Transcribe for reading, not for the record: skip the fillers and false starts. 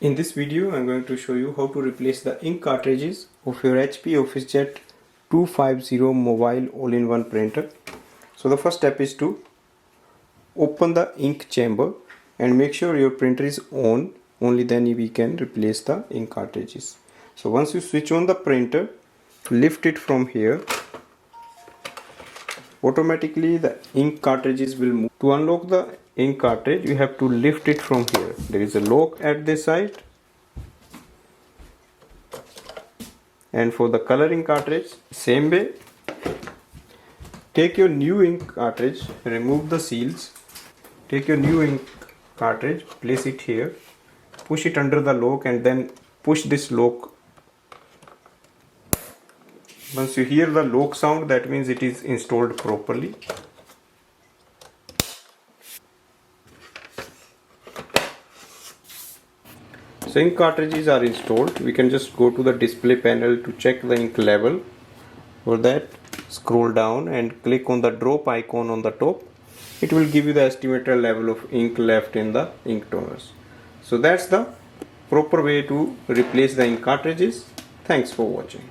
In this video, I'm going to show you how to replace the ink cartridges of your HP OfficeJet 250 mobile all-in-one printer. So the first step is to open the ink chamber and make sure your printer is on. Only then we can replace the ink cartridges. So once you switch on the printer, lift it from here. Automatically the ink cartridges will move. To unlock the ink cartridge, you have to lift it from here. There is a lock at this side. And for the coloring cartridge, same way. Take your new ink cartridge, remove the seals. Take your new ink cartridge, place it here. Push it under the lock and then push this lock. Once you hear the lock sound, that means it is installed properly. So ink cartridges are installed. We can just go to the display panel to check the ink level. For that, scroll down and click on the drop icon on the top. It will give you the estimated level of ink left in the ink toners. So that's the proper way to replace the ink cartridges. Thanks for watching.